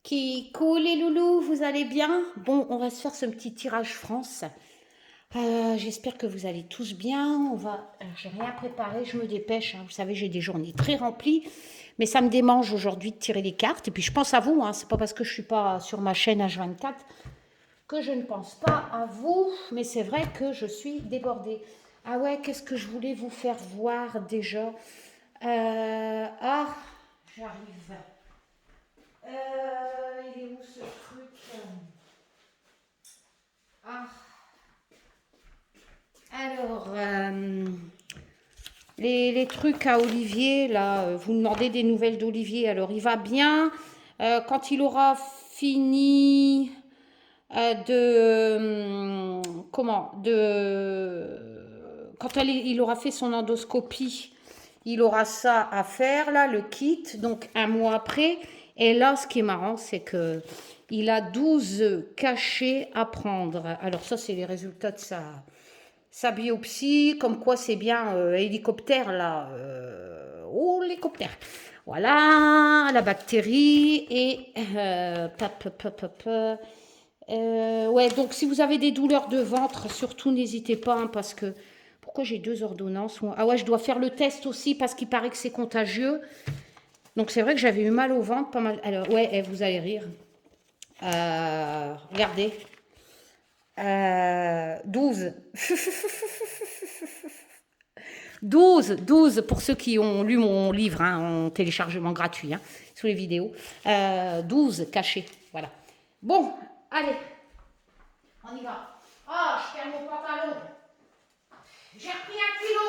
Coucou les loulous, vous allez bien? Bon, on va se faire ce petit tirage France. J'espère que vous allez tous bien. J'ai rien préparé, je me dépêche, hein. Vous savez, j'ai des journées très remplies, mais ça me démange aujourd'hui de tirer les cartes. Et puis je pense à vous, hein. C'est pas parce que je suis pas sur ma chaîne H24 que je ne pense pas à vous, mais c'est vrai que je suis débordée. Ah ouais, qu'est-ce que je voulais vous faire voir déjà? Ah, j'arrive. Il est où ce truc? Ah, alors, les trucs à Olivier, là, vous demandez des nouvelles d'Olivier. Alors, il va bien. Quand il aura fini comment? Quand il aura fait son endoscopie, il aura ça à faire, là, le kit, donc un mois après. Et là, ce qui est marrant, c'est que il a 12 cachets à prendre. Alors ça, c'est les résultats de sa biopsie, comme quoi c'est bien hélicoptère, là. Oh, l'hélicoptère. Voilà, la bactérie et... ouais, donc si vous avez des douleurs de ventre, surtout n'hésitez pas, hein, parce que... Pourquoi j'ai deux ordonnances? Ah ouais, je dois faire le test aussi parce qu'il paraît que c'est contagieux. Donc c'est vrai que j'avais eu mal au ventre, pas mal. Alors ouais, vous allez rire. Regardez. 12. 12 pour ceux qui ont lu mon livre, hein, en téléchargement gratuit, hein, sous les vidéos. 12 cachés, voilà. Bon, allez, on y va. Ah, je perds mon pantalon. J'ai repris 1 kilo.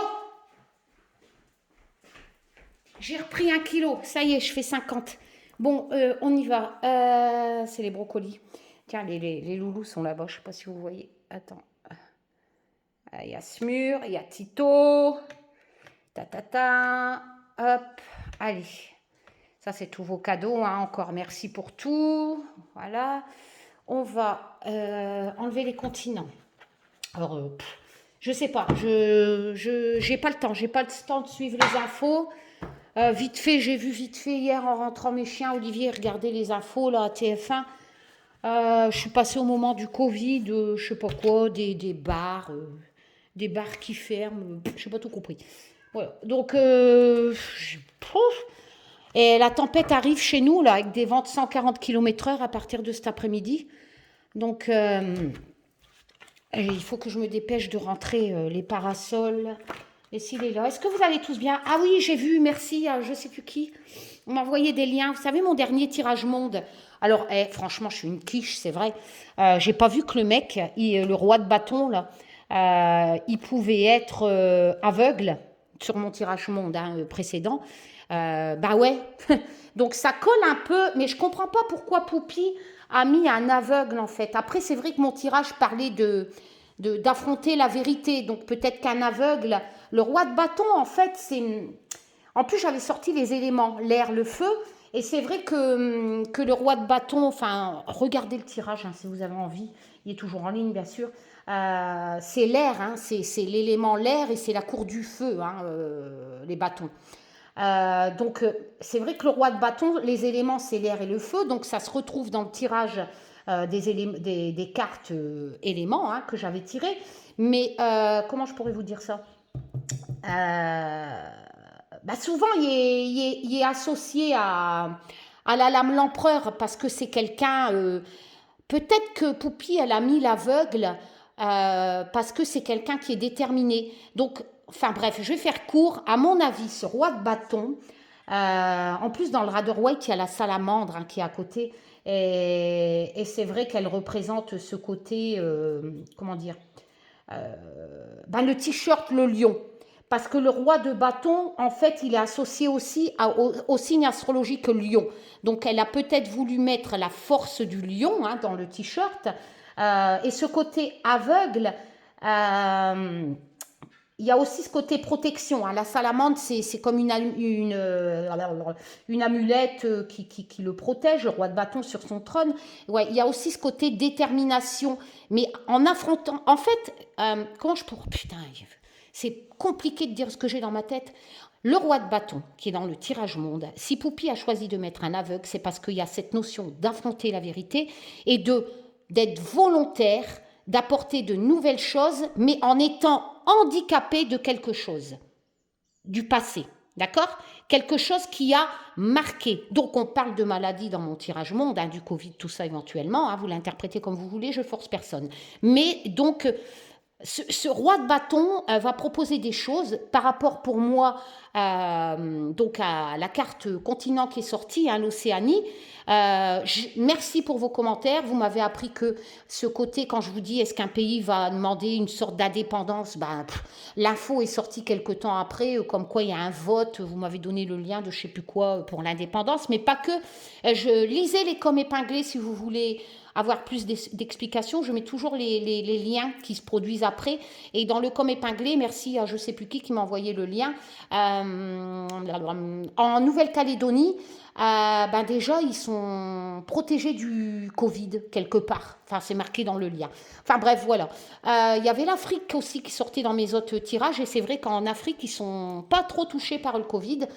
J'ai repris 1 kilo. Ça y est, je fais 50. Bon, on y va. C'est les brocolis. Tiens, les loulous sont là-bas. Je ne sais pas si vous voyez. Attends. Il y a Smur, il y a Tito. Ta. Hop. Allez. Ça, c'est tous vos cadeaux, hein. Encore merci pour tout. Voilà. On va enlever les continents. Alors, je sais pas. J'ai pas le temps. J'ai pas le temps de suivre les infos. Vite fait, j'ai vu vite fait hier en rentrant mes chiens, Olivier, regarder les infos là à TF1. Je suis passée au moment du Covid, je sais pas quoi, des bars qui ferment, je sais pas tout compris. Voilà. Donc, et la tempête arrive chez nous là avec des vents de 140 km/h à partir de cet après-midi. Donc, il faut que je me dépêche de rentrer les parasols. Et s'il est là, est-ce que vous allez tous bien? Ah oui, j'ai vu, merci à je sais plus qui. On m'a envoyé des liens. Vous savez, mon dernier tirage monde. Alors, franchement, je suis une quiche, c'est vrai. J'ai pas vu que le mec, le roi de bâton, là, il pouvait être aveugle sur mon tirage monde, hein, précédent. Bah ouais. Donc ça colle un peu, mais je comprends pas pourquoi Poupi a mis un aveugle en fait. Après, c'est vrai que mon tirage parlait d'affronter la vérité. Donc peut-être qu'un aveugle, le roi de bâton, en fait, c'est... En plus, j'avais sorti les éléments, l'air, le feu. Et c'est vrai que le roi de bâton, enfin, regardez le tirage, hein, si vous avez envie. Il est toujours en ligne, bien sûr. C'est l'air, hein, c'est l'élément l'air et c'est la cour du feu, hein, les bâtons. Donc, c'est vrai que le roi de bâton, les éléments, c'est l'air et le feu. Donc, ça se retrouve dans le tirage des cartes éléments, hein, que j'avais tirées. Mais comment je pourrais vous dire ça? Bah souvent, il est associé à la lame l'empereur parce que c'est quelqu'un... peut-être que Poupi, elle a mis l'aveugle parce que c'est quelqu'un qui est déterminé. Donc, enfin bref, je vais faire court. À mon avis, ce roi de bâton, en plus dans le Rider Waite, il y a la salamandre, hein, qui est à côté. Et c'est vrai qu'elle représente ce côté, comment dire, ben le t-shirt, le lion. Parce que le roi de bâton, en fait, il est associé aussi au signe astrologique lion. Donc, elle a peut-être voulu mettre la force du lion, hein, dans le t-shirt. Et ce côté aveugle, il y a aussi ce côté protection, hein. La salamandre, c'est comme une amulette qui le protège, le roi de bâton sur son trône. Ouais, il y a aussi ce côté détermination. Mais en affrontant... En fait, comment je pourrais... Putain, c'est compliqué de dire ce que j'ai dans ma tête. Le roi de bâton, qui est dans le tirage monde, si Poupie a choisi de mettre un aveugle, c'est parce qu'il y a cette notion d'affronter la vérité et d'être volontaire, d'apporter de nouvelles choses, mais en étant handicapé de quelque chose, du passé. D'accord? Quelque chose qui a marqué. Donc, on parle de maladie dans mon tirage monde, hein, du Covid, tout ça éventuellement. Hein, vous l'interprétez comme vous voulez, je force personne. Mais donc, ce roi de bâton va proposer des choses par rapport pour moi donc à la carte continent qui est sortie, hein, l'Océanie. Merci pour vos commentaires. Vous m'avez appris que ce côté, quand je vous dis est-ce qu'un pays va demander une sorte d'indépendance, ben, l'info est sortie quelque temps après, comme quoi il y a un vote. Vous m'avez donné le lien de je sais plus quoi pour l'indépendance, mais pas que. Je lisais les comme épinglés si vous voulez avoir plus d'explications, je mets toujours les liens qui se produisent après. Et dans le com épinglé, merci à je ne sais plus qui m'a envoyé le lien, en Nouvelle-Calédonie, ben déjà, ils sont protégés du Covid, quelque part. Enfin, c'est marqué dans le lien. Enfin, bref, voilà. Il y avait l'Afrique aussi qui sortait dans mes autres tirages. Et c'est vrai qu'en Afrique, ils ne sont pas trop touchés par le Covid.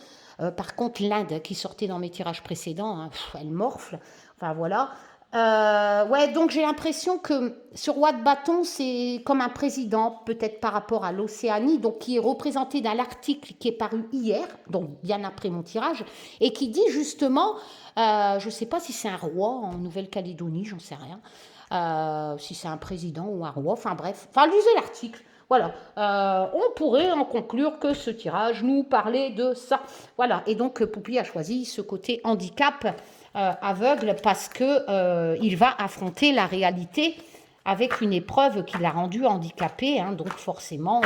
Par contre, l'Inde, qui sortait dans mes tirages précédents, hein, elle morfle. Enfin, voilà. Ouais, donc j'ai l'impression que ce roi de bâton, c'est comme un président, peut-être par rapport à l'Océanie, donc qui est représenté dans l'article qui est paru hier, donc bien après mon tirage, et qui dit justement, je ne sais pas si c'est un roi en Nouvelle-Calédonie, j'en sais rien, si c'est un président ou un roi, enfin bref, enfin lisez l'article. Voilà, on pourrait en conclure que ce tirage nous parlait de ça. Voilà, et donc Poupie a choisi ce côté handicap aveugle parce que il va affronter la réalité avec une épreuve qui l'a rendu handicapé, hein, donc forcément.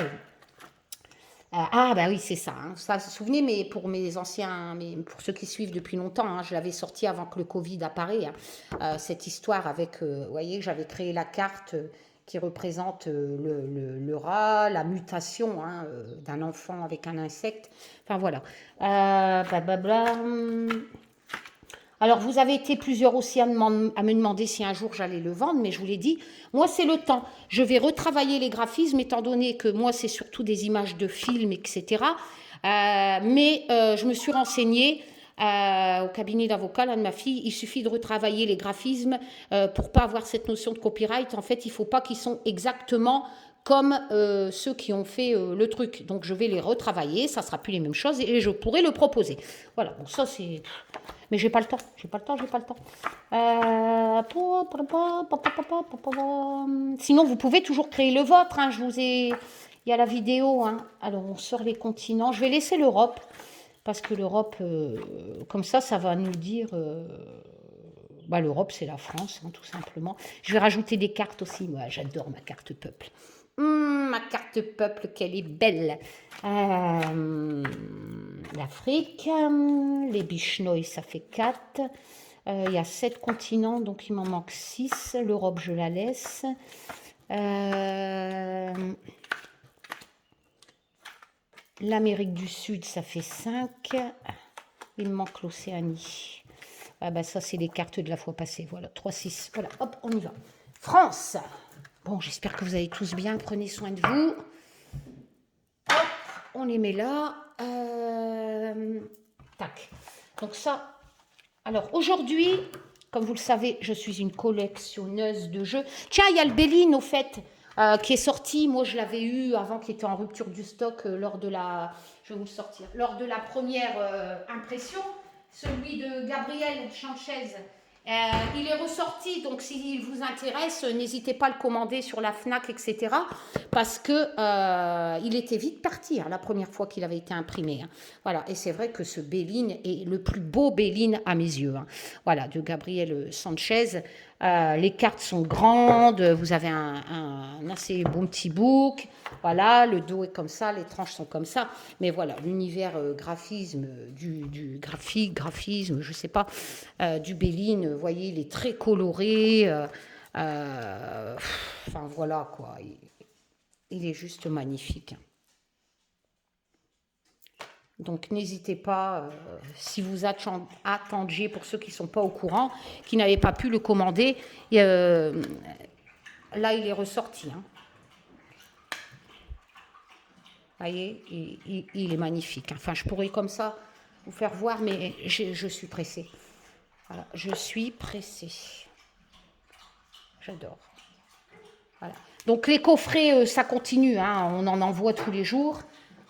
Ah bah oui, c'est ça. Hein. Ça, vous vous souvenez, mais pour mes anciens, mais pour ceux qui suivent depuis longtemps, hein, je l'avais sorti avant que le Covid apparaît. Hein, cette histoire avec, vous voyez, j'avais créé la carte qui représente le rat, la mutation hein, d'un enfant avec un insecte. Enfin voilà. Blablabla. Alors, vous avez été plusieurs aussi à me demander si un jour j'allais le vendre, mais je vous l'ai dit, moi, c'est le temps. Je vais retravailler les graphismes, étant donné que moi, c'est surtout des images de films, etc. Mais je me suis renseignée au cabinet d'avocat là, de ma fille. Il suffit de retravailler les graphismes pour pas avoir cette notion de copyright. En fait, il faut pas qu'ils sont exactement comme ceux qui ont fait le truc. Donc, je vais les retravailler, ça sera plus les mêmes choses et je pourrai le proposer. Voilà, bon, ça, c'est... Mais j'ai pas le temps, j'ai pas le temps. Sinon, vous pouvez toujours créer le vôtre. Hein, je vous ai... Il y a la vidéo. Hein. Alors, on sort les continents. Je vais laisser l'Europe. Parce que l'Europe, comme ça va nous dire... bah, l'Europe, c'est la France, hein, tout simplement. Je vais rajouter des cartes aussi. Moi, j'adore ma carte peuple. Ma carte peuple, qu'elle est belle. L'Afrique, les Bichnoïs, ça fait 4. Il y a 7 continents, donc il m'en manque 6. L'Europe, je la laisse. L'Amérique du Sud, ça fait 5. Il me manque l'Océanie. Ah bah ça, c'est les cartes de la fois passée. Voilà, 3, 6. Voilà, hop, on y va. France. Bon, j'espère que vous allez tous bien. Prenez soin de vous. Hop, on les met là. Tac. Donc ça. Alors aujourd'hui, comme vous le savez, je suis une collectionneuse de jeux. Tiens, il y a le Béline, au fait, qui est sorti. Moi, je l'avais eu avant, qui était en rupture du stock lors de la... Je vais vous le sortir. Lors de la première impression, celui de Gabriel Sanchez. Il est ressorti, donc s'il vous intéresse, n'hésitez pas à le commander sur la FNAC, etc. Parce que il était vite parti hein, la première fois qu'il avait été imprimé. Hein. Voilà, et c'est vrai que ce Béline est le plus beau Béline à mes yeux. Hein. Voilà, de Gabriel Sanchez. Les cartes sont grandes, vous avez un assez bon petit book. Voilà, le dos est comme ça, les tranches sont comme ça. Mais voilà, l'univers graphisme, du graphisme, je sais pas, du Béline, vous voyez, il est très coloré. Enfin, voilà, quoi. Il est juste magnifique. Donc, n'hésitez pas, si vous attendiez, pour ceux qui ne sont pas au courant, qui n'avaient pas pu le commander, là, il est ressorti. Hein. voyez, il est magnifique. Enfin, je pourrais comme ça vous faire voir, mais je suis pressée. Voilà, je suis pressée. J'adore. Voilà. Donc les coffrets, ça continue, hein, on en envoie tous les jours.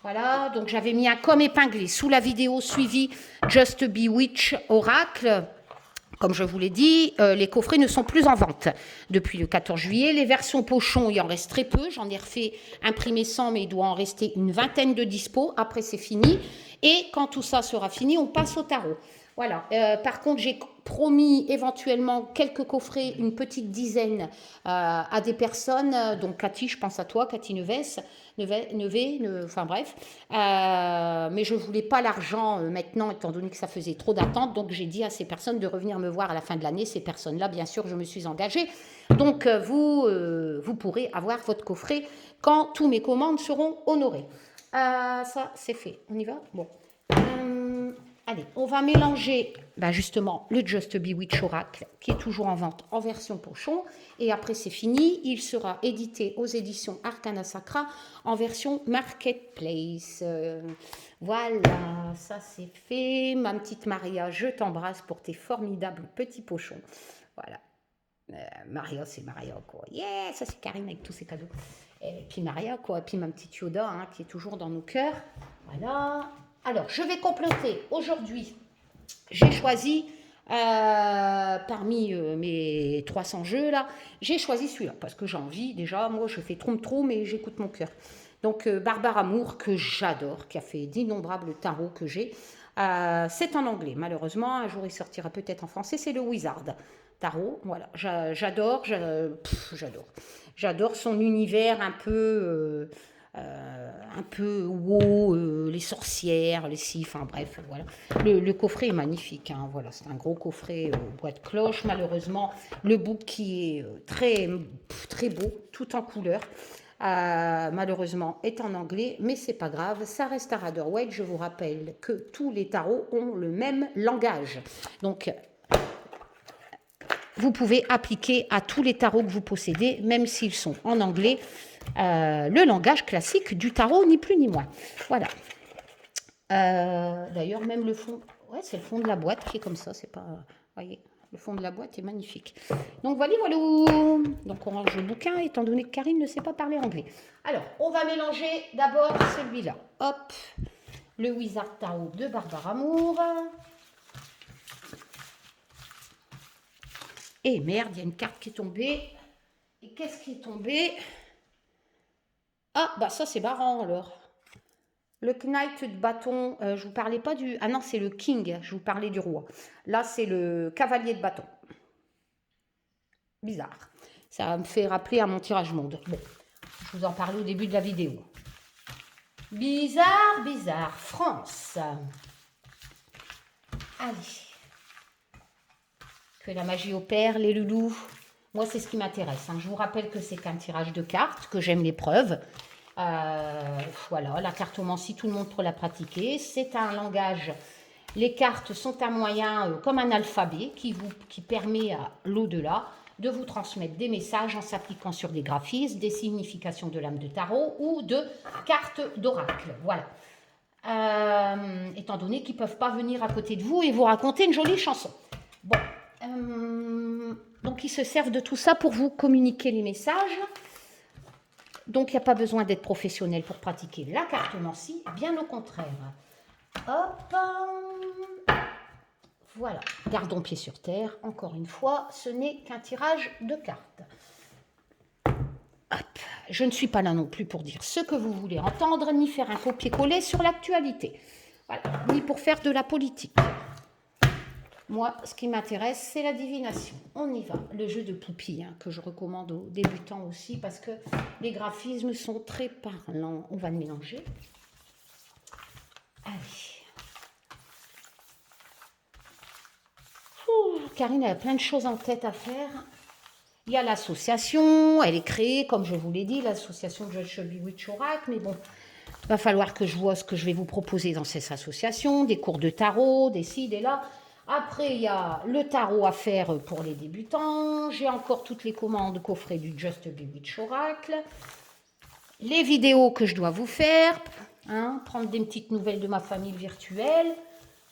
Voilà, donc j'avais mis un comme épinglé sous la vidéo suivie Just Bewitch Oracle. Comme je vous l'ai dit, les coffrets ne sont plus en vente depuis le 14 juillet. Les versions pochon, il en reste très peu. J'en ai refait imprimer 100, mais il doit en rester une vingtaine de dispo. Après, c'est fini. Et quand tout ça sera fini, on passe au tarot. Voilà. Par contre, j'ai promis éventuellement quelques coffrets, une petite dizaine à des personnes. Donc, Cathy, je pense à toi, Cathy enfin bref. Mais je ne voulais pas l'argent maintenant, étant donné que ça faisait trop d'attente. Donc, j'ai dit à ces personnes de revenir me voir à la fin de l'année. Ces personnes-là, bien sûr, je me suis engagée. Donc, vous pourrez avoir votre coffret quand tous mes commandes seront honorées. Ça, c'est fait. On y va? Bon. Allez, on va mélanger justement le Just Bewitch Oracle qui est toujours en vente en version pochon. Et après, c'est fini. Il sera édité aux éditions Arcana Sacra en version Marketplace. Voilà, ça c'est fait. Ma petite Maria, je t'embrasse pour tes formidables petits pochons. Voilà. Maria, c'est Maria, quoi. Yeah, ça c'est Karine avec tous ses cadeaux. Et puis Maria, quoi. Et puis ma petite Yoda, hein, qui est toujours dans nos cœurs. Voilà. Alors, je vais compléter. Aujourd'hui, j'ai choisi, parmi mes 300 jeux, là, j'ai choisi celui-là, parce que j'ai envie, déjà, moi, je fais troum-troum et j'écoute mon cœur. Donc, Barbare Amour, que j'adore, qui a fait d'innombrables tarots que j'ai. C'est en anglais, malheureusement. Un jour, il sortira peut-être en français. C'est le Wizard Tarot. Voilà, j'adore. J'adore son univers un peu wow, les sorcières, les enfin bref, voilà. Le coffret est magnifique, hein, voilà, c'est un gros coffret boîte cloche. Malheureusement, le book qui est très beau, tout en couleur, malheureusement est en anglais, mais c'est pas grave, ça reste à Rider-Waite. Je vous rappelle que tous les tarots ont le même langage, donc vous pouvez appliquer à tous les tarots que vous possédez, même s'ils sont en anglais, le langage classique du tarot, ni plus ni moins. Voilà. D'ailleurs, même le fond, ouais, c'est le fond de la boîte qui est comme ça, c'est pas, voyez, le fond de la boîte est magnifique. Donc voilà. Donc on range le bouquin, étant donné que Karine ne sait pas parler anglais. Alors, on va mélanger d'abord celui-là. Hop, le Wizard Tarot de Barbare Amour. Et merde, il y a une carte qui est tombée. Et qu'est-ce qui est tombé? Ah, bah ça c'est marrant alors. Le Knight de bâton, je vous parlais pas du... Ah non, c'est le King, je vous parlais du roi. Là, c'est le Cavalier de bâton. Bizarre. Ça me fait rappeler à mon tirage monde. Bon, je vous en parlais au début de la vidéo. Bizarre. France. Allez. Que la magie opère, les loulous. Moi, c'est ce qui m'intéresse. Hein. Je vous rappelle que c'est qu'un tirage de cartes, que j'aime l'épreuve. Voilà, la cartomancie, tout le monde peut la pratiquer. C'est un langage. Les cartes sont un moyen, comme un alphabet, qui permet à l'au-delà de vous transmettre des messages en s'appliquant sur des graphismes, des significations de l'âme de tarot ou de cartes d'oracle. Voilà. Étant donné qu'ils ne peuvent pas venir à côté de vous et vous raconter une jolie chanson. Bon. Donc, ils se servent de tout ça pour vous communiquer les messages. Donc, il n'y a pas besoin d'être professionnel pour pratiquer la cartomancie, bien au contraire. Hop. Voilà. Gardons pied sur terre. Encore une fois, ce n'est qu'un tirage de cartes. Hop. Je ne suis pas là non plus pour dire ce que vous voulez entendre, ni faire un copier-coller sur l'actualité. Voilà. Ni pour faire de la politique. Moi, ce qui m'intéresse, c'est la divination. On y va. Le jeu de poupille, hein, que je recommande aux débutants aussi, parce que les graphismes sont très parlants. On va le mélanger. Allez. Karine a plein de choses en tête à faire. Il y a l'association, elle est créée, comme je vous l'ai dit, l'association Just Bewitch Oracle, mais bon, il va falloir que je vois ce que je vais vous proposer dans cette association, des cours de tarot, des ci, des là. Après, il y a le tarot à faire pour les débutants. J'ai encore toutes les commandes coffrets du Just Bewitch Oracle. les vidéos que je dois vous faire, hein, prendre des petites nouvelles de ma famille virtuelle.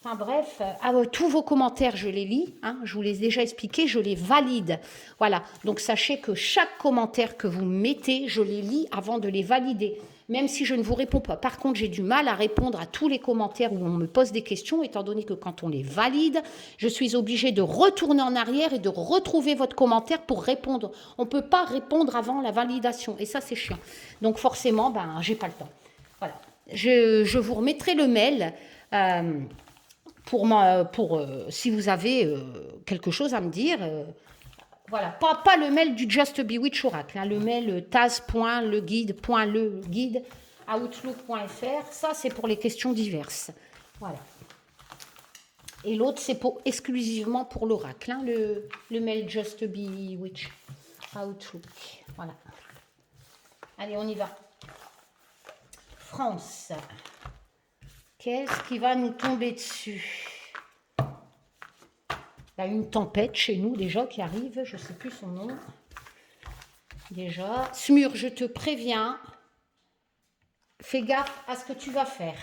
Enfin bref, tous vos commentaires, je les lis. Hein, je vous les ai déjà expliqués, je les valide. Voilà, donc sachez que chaque commentaire que vous mettez, je les lis avant de les valider. Même si je ne vous réponds pas. Par contre, j'ai du mal à répondre à tous les commentaires où on me pose des questions, étant donné que quand on les valide, je suis obligée de retourner en arrière et de retrouver votre commentaire pour répondre. On ne peut pas répondre avant la validation. Et ça, c'est chiant. Donc forcément, ben, j'ai pas le temps. Voilà. Je vous remettrai le mail. Si vous avez quelque chose à me dire, voilà, pas le mail du Just Bewitch Oracle, hein, le mail taz.leguide.outlook.fr, ça c'est pour les questions diverses, voilà. Et l'autre c'est exclusivement pour l'oracle, hein, le mail Just Bewitch Outlook, voilà. Allez, on y va. France. Qu'est-ce qui va nous tomber dessus? Il y a une tempête chez nous déjà qui arrive, je ne sais plus son nom. Déjà. Smur, je te préviens, fais gaffe à ce que tu vas faire.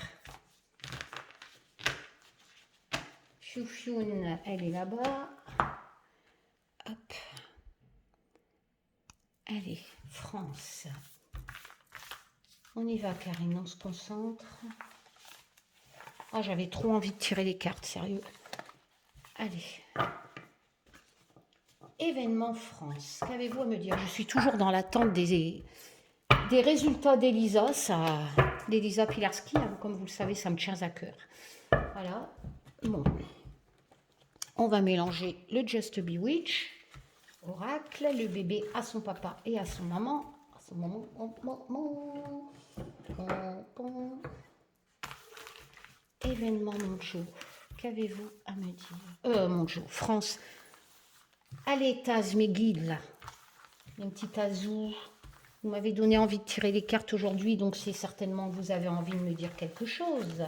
Choufioun, elle est là-bas. Hop. Allez, France. On y va, Karine, on se concentre. Oh, j'avais trop envie de tirer les cartes, sérieux. Allez. Événement France. Qu'avez-vous à me dire? Je suis toujours dans l'attente des résultats d'Elisa, d'Elisa Pilarski. Hein, comme vous le savez, ça me tient à cœur. Voilà. Bon. On va mélanger le Just Bewitch, Oracle, le bébé à son papa et à son maman. À son maman. Événement Monjo. Qu'avez-vous à me dire? Monjo, France. Allez, Taz, mes guides, là. Un petit Tazou. Vous m'avez donné envie de tirer les cartes aujourd'hui, donc c'est certainement que vous avez envie de me dire quelque chose.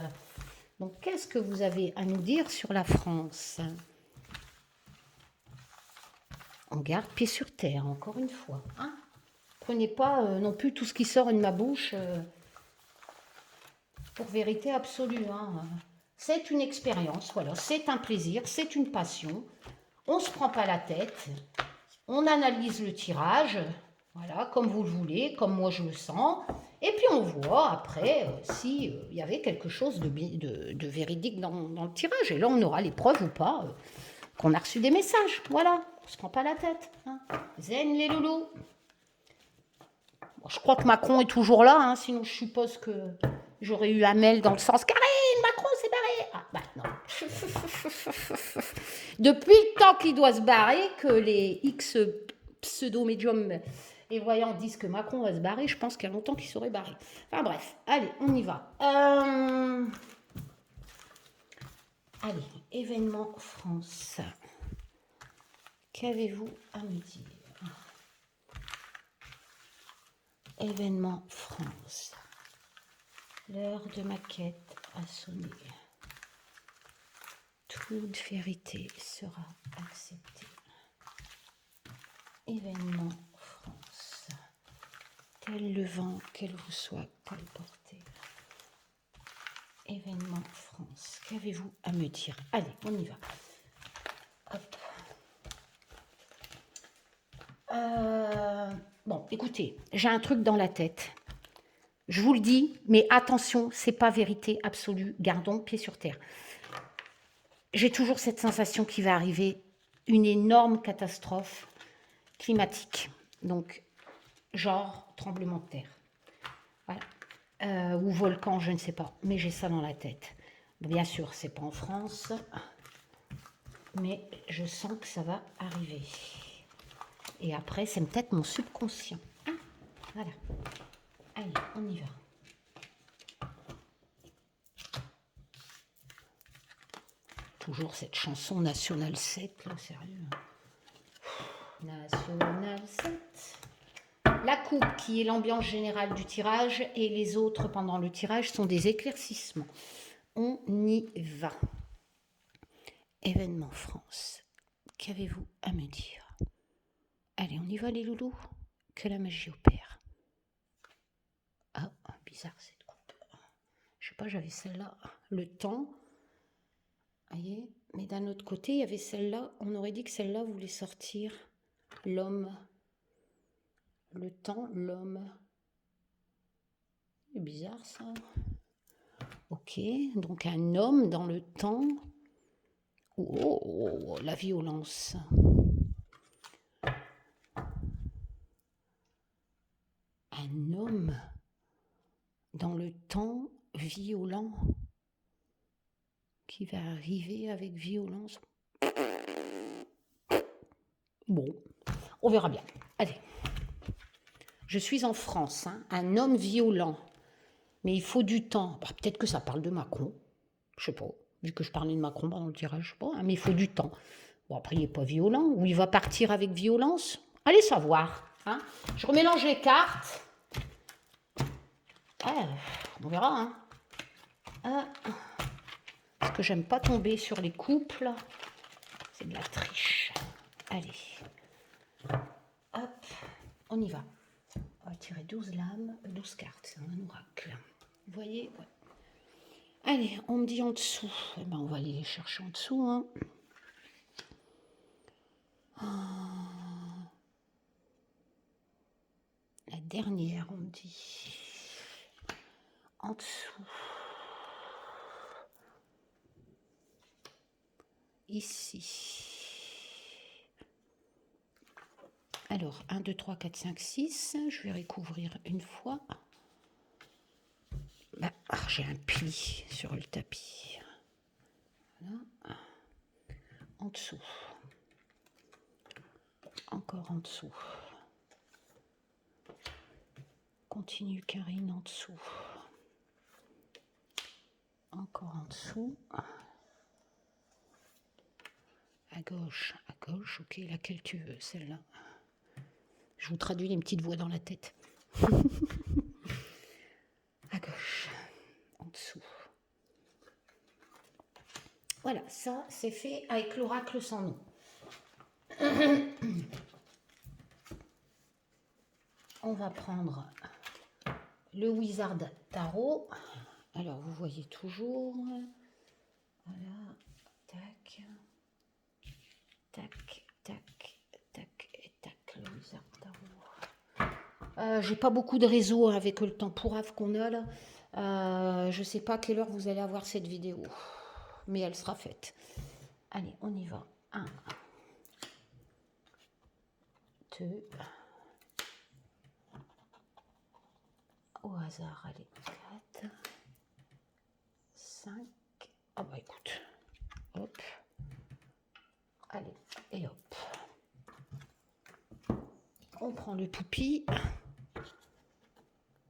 Donc, qu'est-ce que vous avez à nous dire sur la France? On garde pied sur terre, encore une fois. Hein, prenez pas non plus tout ce qui sort de ma bouche pour vérité absolue. Hein. C'est une expérience, voilà, c'est un plaisir, c'est une passion. On ne se prend pas la tête, on analyse le tirage, voilà, comme vous le voulez, comme moi je le sens. Et puis on voit après s'il y avait quelque chose de véridique dans le tirage. Et là, on aura les preuves ou pas qu'on a reçu des messages. Voilà, on ne se prend pas la tête. Hein. Zen les loulous. Bon, je crois que Macron est toujours là, hein, sinon je suppose que j'aurais eu un mail dans le sens « Karine, Macron s'est barré !» Ah, bah non. Depuis le temps qu'il doit se barrer, que les X pseudo-médiums et voyants disent que Macron va se barrer, je pense qu'il y a longtemps qu'il serait barré. Enfin bref, allez, on y va. Allez, événement France. Qu'avez-vous à me dire? Événement France. L'heure de ma quête a sonné. Toute vérité sera acceptée. Événement France. Tel le vent qu'elle vous soit colportée. Événement France. Qu'avez-vous à me dire? Allez, on y va. Hop. Bon, écoutez, j'ai un truc dans la tête. Je vous le dis, mais attention, c'est pas vérité absolue. Gardons pied sur terre. J'ai toujours cette sensation qu'il va arriver une énorme catastrophe climatique. Donc, genre tremblement de terre. Voilà. Ou volcan, je ne sais pas. Mais j'ai ça dans la tête. Bien sûr, c'est pas en France. Mais je sens que ça va arriver. Et après, c'est peut-être mon subconscient. Hein, voilà. Allez, on y va. Toujours cette chanson National 7, là, sérieux. National 7. La coupe, qui est l'ambiance générale du tirage, et les autres pendant le tirage sont des éclaircissements. On y va. Événement France. Qu'avez-vous à me dire? Allez, on y va les loulous. Que la magie opère. bizarre cette coupe. Je sais pas, j'avais celle-là, le temps. Vous voyez, mais d'un autre côté, il y avait celle-là. On aurait dit que celle-là voulait sortir l'homme. Le temps, l'homme. C'est bizarre ça. Ok, donc un homme dans le temps. Oh, la violence. Un homme dans le temps violent qui va arriver avec violence. Bon, on verra bien. Allez. Je suis en France, hein, un homme violent. Mais il faut du temps. Bah, peut-être que ça parle de Macron. Je sais pas. Vu que je parlais de Macron pendant le tirage, je sais pas. Hein, mais il faut du temps. Bon, après, il n'est pas violent. Ou il va partir avec violence. Allez savoir. Hein. Je remélange les cartes. Ah, on verra. Hein. Ah. Parce que j'aime pas tomber sur les couples. C'est de la triche. Allez. Hop. On y va. On va tirer 12 lames, 12 cartes. C'est un oracle. Vous voyez, ouais. Allez, on me dit en dessous. Eh ben, on va aller les chercher en dessous. Hein. La dernière, on me dit. En dessous. Ici. Alors, 1, 2, 3, 4, 5, 6. Je vais recouvrir une fois. Bah, j'ai un pli sur le tapis. Voilà. En dessous. Encore en dessous. Continue Karine en dessous. Encore en dessous. À gauche, ok, laquelle tu veux, celle-là. Je vous traduis les petites voix dans la tête. À gauche, en dessous. Voilà, ça c'est fait avec l'oracle sans nom. On va prendre le Wizard Tarot. Alors, vous voyez toujours. Voilà, tac, tac, tac, tac et tac, le Wizard Tarot. J'ai pas beaucoup de réseau avec le temps pourrave qu'on a là. Je sais pas à quelle heure vous allez avoir cette vidéo, mais elle sera faite. Allez, on y va. 1, 2, au hasard, allez, 4, 5, ah bah écoute, hop, allez, et hop. On prend le poupi.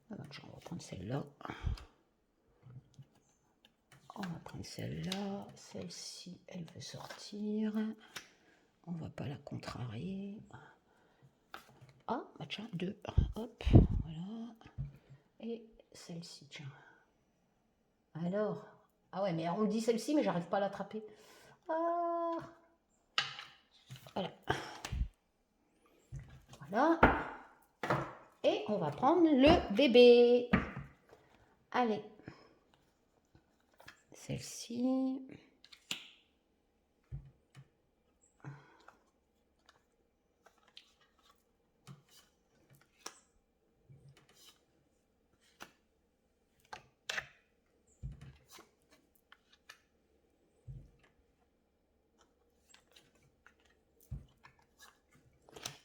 On va prendre celle-là. On va prendre celle-là. Celle-ci, elle veut sortir. On va pas la contrarier. Ah, bah tiens, 2. Hop, voilà. Et celle-ci, tiens. Alors, ah ouais, mais on me dit celle-ci, mais j'arrive pas à l'attraper. Ah, voilà. Voilà. Et on va prendre le bébé. Allez. Celle-ci.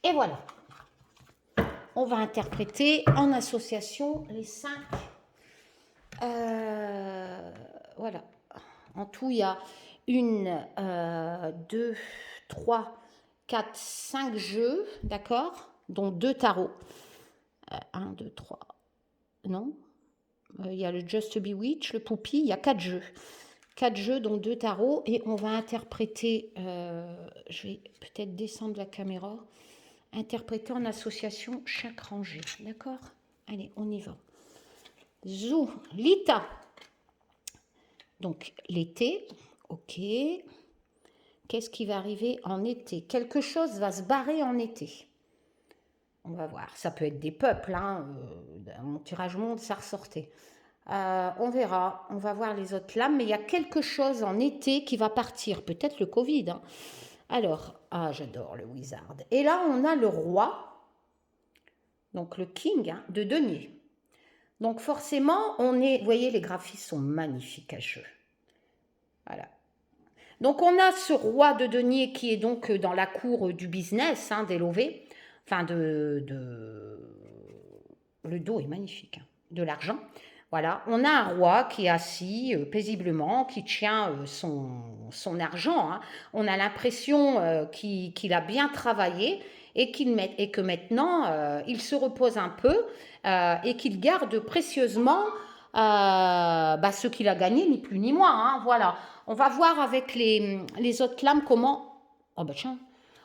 Et voilà. On va interpréter en association les 5. Voilà. En tout, il y a 1, 2, 3, 4, 5 jeux, d'accord, dont 2 tarots. 1, 2, 3. Non. Il y a le Just Be Witch, le Poupie, il y a 4 jeux. 4 jeux, dont 2 tarots. Et on va interpréter, je vais peut-être descendre la caméra, interpréter en association chaque rangée, d'accord? Allez, on y va. Zou, Lita. Donc, l'été, ok. Qu'est-ce qui va arriver en été? Quelque chose va se barrer en été. On va voir. Ça peut être des peuples. Hein. Dans mon tirage monde, ça ressortait. On verra. On va voir les autres lames. Mais il y a quelque chose en été qui va partir. Peut-être le Covid. Hein. Alors, j'adore le wizard. Et là, on a le roi. Donc, le king hein, de denier. Donc, forcément, on est... Vous voyez, les graphismes sont magnifiques à jeu. Voilà. Donc, on a ce roi de denier qui est donc dans la cour du business, hein, des lovés. Enfin, le dos est magnifique, hein, de l'argent. Voilà, on a un roi qui est assis paisiblement, qui tient son argent. Hein. On a l'impression qu'il a bien travaillé et que maintenant, il se repose un peu et qu'il garde précieusement ce qu'il a gagné, ni plus ni moins. Hein. Voilà, on va voir avec les autres lames comment... Oh bah tiens,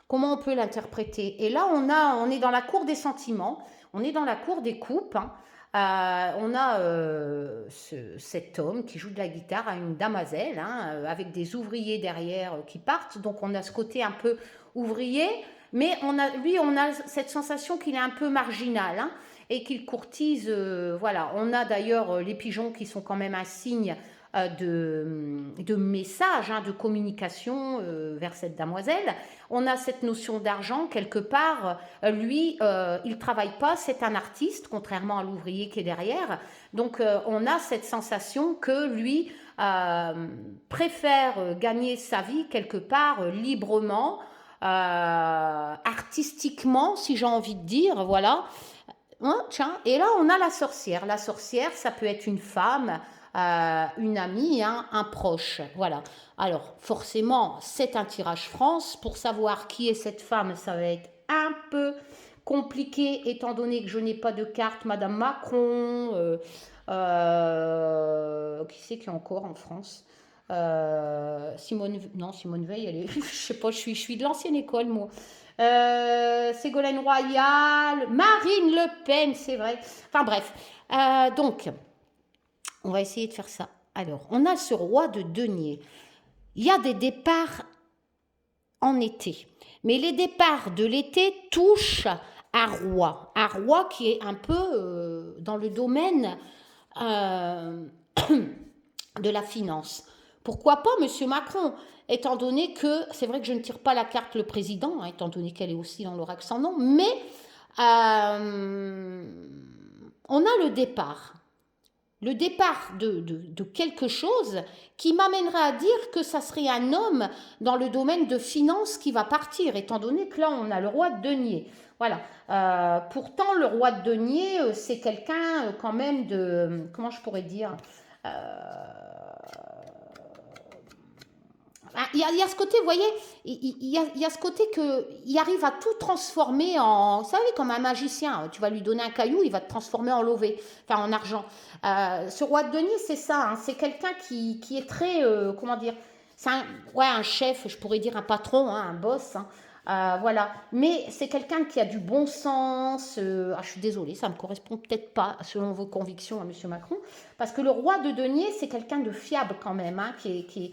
comment on peut l'interpréter. Et là, on est dans la cour des sentiments, on est dans la cour des coupes. Hein. On a cet homme qui joue de la guitare à une damoiselle, hein, avec des ouvriers derrière qui partent. Donc on a ce côté un peu ouvrier, mais on a cette sensation qu'il est un peu marginal hein, et qu'il courtise. Voilà, on a d'ailleurs les pigeons qui sont quand même un signe de message, hein, de communication vers cette damoiselle. On a cette notion d'argent quelque part. Lui, il ne travaille pas, c'est un artiste, contrairement à l'ouvrier qui est derrière. Donc, on a cette sensation que lui préfère gagner sa vie quelque part librement, artistiquement, si j'ai envie de dire, voilà. Hein, tiens, et là, on a la sorcière. La sorcière, ça peut être une femme, une amie, hein, un proche. Voilà. Alors, forcément, c'est un tirage France. Pour savoir qui est cette femme, ça va être un peu compliqué, étant donné que je n'ai pas de carte. Madame Macron, qui c'est qu'il y a encore en France Simone Veil, elle est, je sais pas, je suis de l'ancienne école, moi. Ségolène Royal, Marine Le Pen, c'est vrai. Enfin bref, donc, on va essayer de faire ça. Alors, on a ce roi de denier. Il y a des départs en été. Mais les départs de l'été touchent à roi. Un roi qui est un peu dans le domaine de la finance. Pourquoi pas Monsieur Macron, étant donné que, c'est vrai que je ne tire pas la carte le président, hein, étant donné qu'elle est aussi dans l'oracle sans nom, mais on a le départ. Le départ de quelque chose qui m'amènerait à dire que ça serait un homme dans le domaine de finance qui va partir, étant donné que là, on a le roi de denier. Voilà. Pourtant, le roi de denier, c'est quelqu'un quand même de... Comment je pourrais dire il y a ce côté, vous voyez, il y a ce côté qu'il arrive à tout transformer en, vous savez, comme un magicien. Tu vas lui donner un caillou, il va te transformer en lové, enfin en argent. Ce roi de denier, c'est ça, hein, c'est quelqu'un qui est très, comment dire, c'est un chef, je pourrais dire un patron, hein, un boss. Hein. Voilà, mais c'est quelqu'un qui a du bon sens. Je suis désolée, ça ne me correspond peut-être pas selon vos convictions à Monsieur Macron, parce que le roi de denier, c'est quelqu'un de fiable quand même, hein, qui est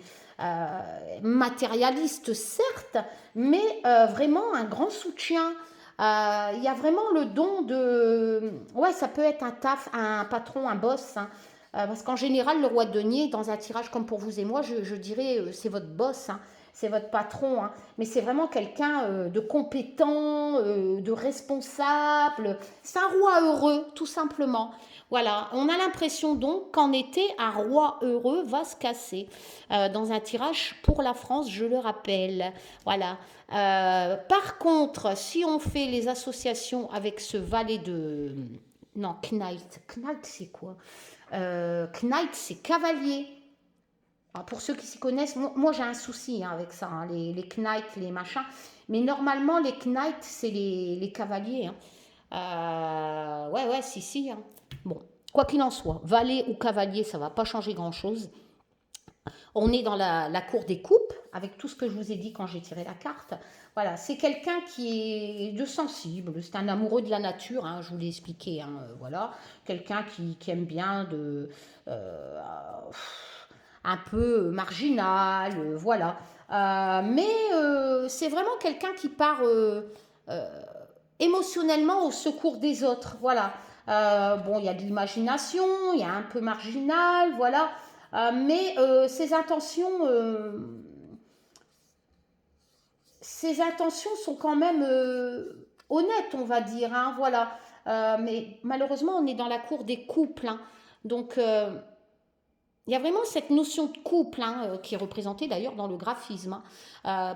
matérialiste certes, mais vraiment un grand soutien. Il y a vraiment le don de... Ouais, ça peut être un taf, un patron, un boss. Hein, parce qu'en général, le roi de denier, dans un tirage comme pour vous et moi, je dirais c'est votre boss. Hein, c'est votre patron, hein. Mais c'est vraiment quelqu'un de compétent, de responsable. C'est un roi heureux, tout simplement. Voilà, on a l'impression donc qu'en été, un roi heureux va se casser dans un tirage pour la France, je le rappelle. Voilà. Par contre, si on fait les associations avec ce valet de... Non, Knight. Knight, c'est quoi Knight, c'est cavalier. Alors pour ceux qui s'y connaissent, moi j'ai un souci hein, avec ça, hein, les knights, les machins. Mais normalement, les knights, c'est les cavaliers. Hein. Ouais, si. Hein. Bon, quoi qu'il en soit, valet ou cavalier, ça ne va pas changer grand-chose. On est dans la cour des coupes, avec tout ce que je vous ai dit quand j'ai tiré la carte. Voilà, c'est quelqu'un qui est de sensible, c'est un amoureux de la nature, hein, je vous l'ai expliqué. Hein, voilà, quelqu'un qui aime bien un peu marginal, voilà. Mais c'est vraiment quelqu'un qui part émotionnellement au secours des autres. Voilà. Bon, il y a de l'imagination, il y a un peu marginal, voilà. Mais ses intentions sont quand même honnêtes, on va dire, hein, voilà. Mais malheureusement, on est dans la cour des couples, hein. Donc, il y a vraiment cette notion de couple, hein, qui est représentée d'ailleurs dans le graphisme, hein.